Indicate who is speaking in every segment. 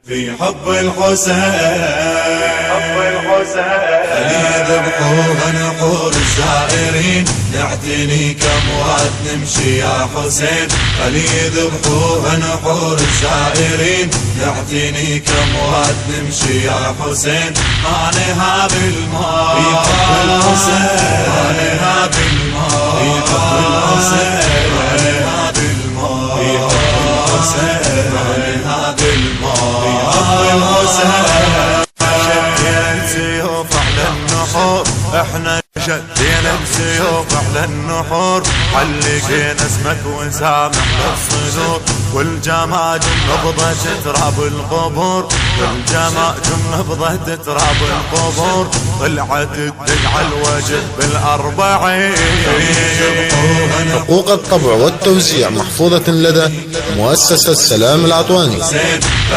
Speaker 1: في حب الحسين يذبحوها نحور الزائرين، يعتني كمواد نمشي يا حسين. يذبحوها نحور الزائرين، يعتني كمواد نمشي يا حسين. مانها بالماء في حب الحسين، مانها بالماء في حب الحسين، مانها بالماء في حب الحسين، مانها بالماء في حب الحسين. شدينا السيوف على النحور، احنا شدينا السيوف على النحور، علقينا اسمك وسامح للصدور، والجماجم نبضة تراب القبور، والجماجم نبضة تراب القبور، طلعت تدق على الوجه بالأربعين.
Speaker 2: حقوق الطبع والتوزيع محفوظة لدى مؤسسة سلام العطواني.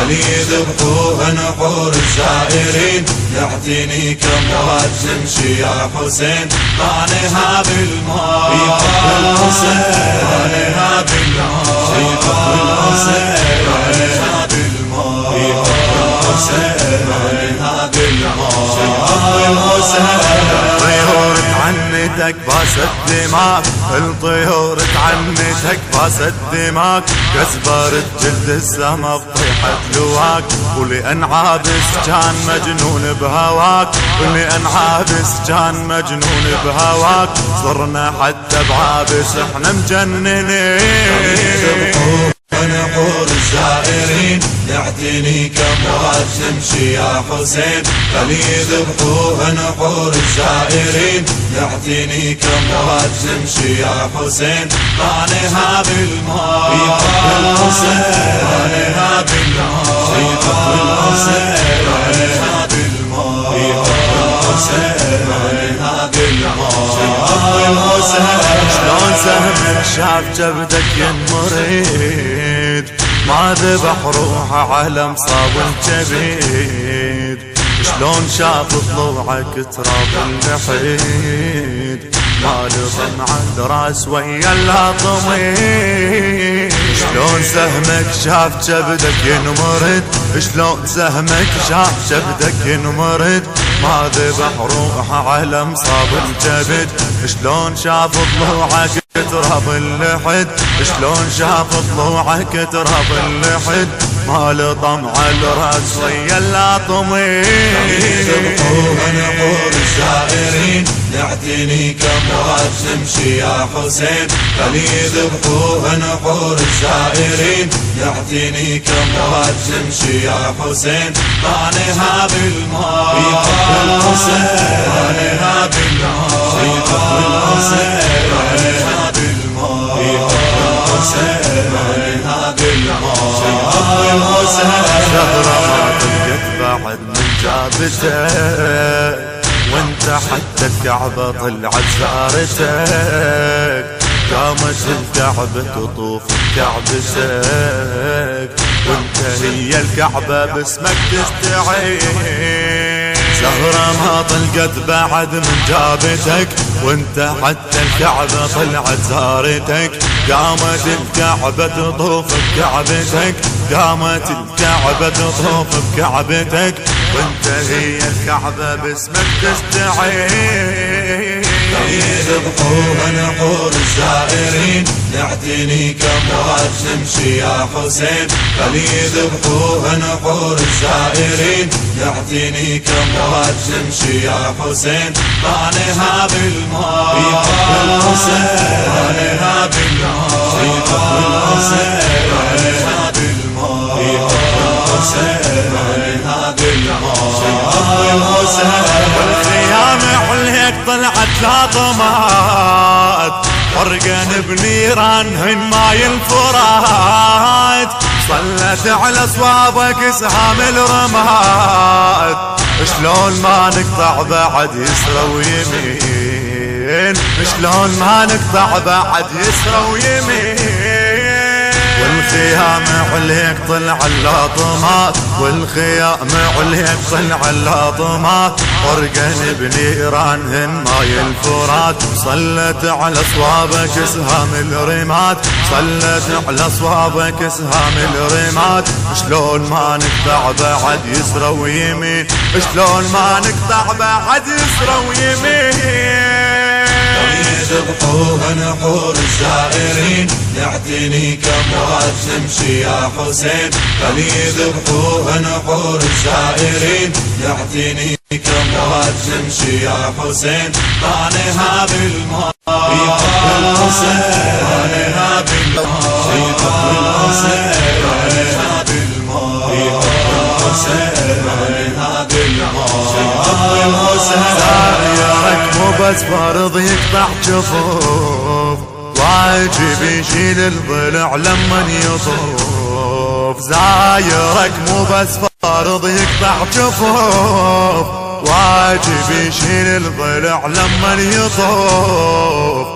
Speaker 1: يذبحوها نحور الزائرين، يعتني كمواد نمشي يا حسين. مانها بالماء في حب الحسين، مانها بالماء في حب الحسين، مانها بالماء في حب الحسين، مانها بالماء في حب الحسين. طيور تعنتك باست دماغ، الطيور تعنتك باست دماغ، كسبرت جلد السما بطيحة لواك، ولأن عابس كان مجنون بهواك، ولأن عابس كان مجنون بهواك، صرنا حتى بعابس احنا مجننين. نحور الزائرين، يعتني كمواد نمشي يا حسين. يذبحوها نحور الزائرين، يعتني كمواد نمشي يا حسين. مانها بالماء في حب الحسين، مانها بالماء في حب الحسين، مانها بالماء في حب الحسين، مانها بالماء في حب الحسين. شلون سهمك شاف جبدك ينمريد، ما ذبح روحه على مصاب الجبيد، شلون شاف طلوعك تراب اللحيد، ما لضم عند راس ويا الهضميد. شلون سهمك شاف جبدك ينمرد، شلون سهمك شاف جبدك ينمرد، ما ذبح روحه على مصاب الجبد، شلون شاف ضلوعك تراب اللحد، شلون شاف ضلوعك تراب اللحد، ما لطم على الراس ويا اللاطمين. يذبحوها نحور الزائرين، يعتني كمواد نمشي يا حسين. يذبحوها نحور الزائرين، يعتني كمواد نمشي يا حسين. مانها بالماء في حب الحسين، مانها بالماء في حب الحسين، مانها بالماء في حب الحسين، مانها بالماء في حب الحسين. زهرة ما طلقت بعد من جابتك، وانت حتى الكعبة طلعت زارتك، قامت الكعبة تطوف بكعبتك، وانت هي الكعبة باسمك تستعين. زهرة ما طلقت بعد من جابتك، وانت حتى الكعبة طلعت زارتك، قامت الكعبة تطوف بكعبتك، قامت الكعبة تطوف بكعبتك، وانت هي الكعبة باسمك تستعين. يذبحوها نحور الزائرين، يعتني كمواد نمشي يا حسين. يذبحوها نحور الزائرين، يعتني كمواد نمشي يا حسين. مانها بالماء في حب الحسين، مانها بالماء في حب الحسين، مانها بالماء في حب الحسين، مانها بالماء في حب الحسين. والخيام عليك طلعت لاطمات، فرقن بنيرانهن ماي الفرات، صلت على صوابك سهام الرماد، شلون ما نقطع بعد يسرى ويمين، شلون ما نقطع بعد يسرى ويمين. والخيام عليك طلع اللطمات، والخيام عليك طلع اللطمات، حرقا بنيرانهن ماي الفرات، صلت على صوابك سهام الرمات، صلت على صوابك سهام الرمات، شلون ما نقطع بعد يسرى ويمين، شلون ما نقطع بعد يسرى ويمين.
Speaker 3: يذبحوها نحور الزائرين، يعتني كموات تمشي يا حسين، خلي يذبحوها نحور الزائرين، يعتني كموات تمشي يا حسين، طعنها بالماء الحسين، طعنها بالماء الحسين، طعنها بالماء الحسين، طعنها بالماء الحسين.
Speaker 1: مو بس فرض يقطع جفوف، واجب يشيل الضلع لمن يطوف، زايرك مو بس فرض يقطع جفوف، واجب يشيل الضلع لمن يطوف،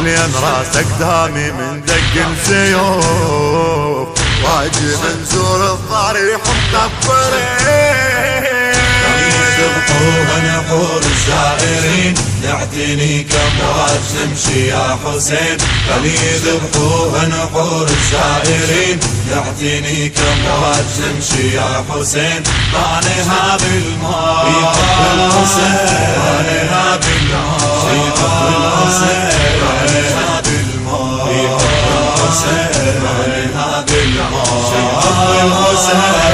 Speaker 1: لين راسك دامي من دق السيوف، واجب نزور الضريح مكبرين.
Speaker 3: يذبحوها نحور الزائرين، يعتني كموات تمشي يا حسين، خلي يذبحوها نحور الزائرين، يعتني كموات تمشي يا حسين، طعنها بالماء الحسين، طعنها بالماء الحسين، طعنها بالماء الحسين، طعنها بالماء الحسين.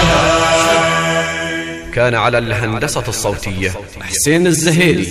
Speaker 4: كان على الهندسة الصوتية حسين الزهيري.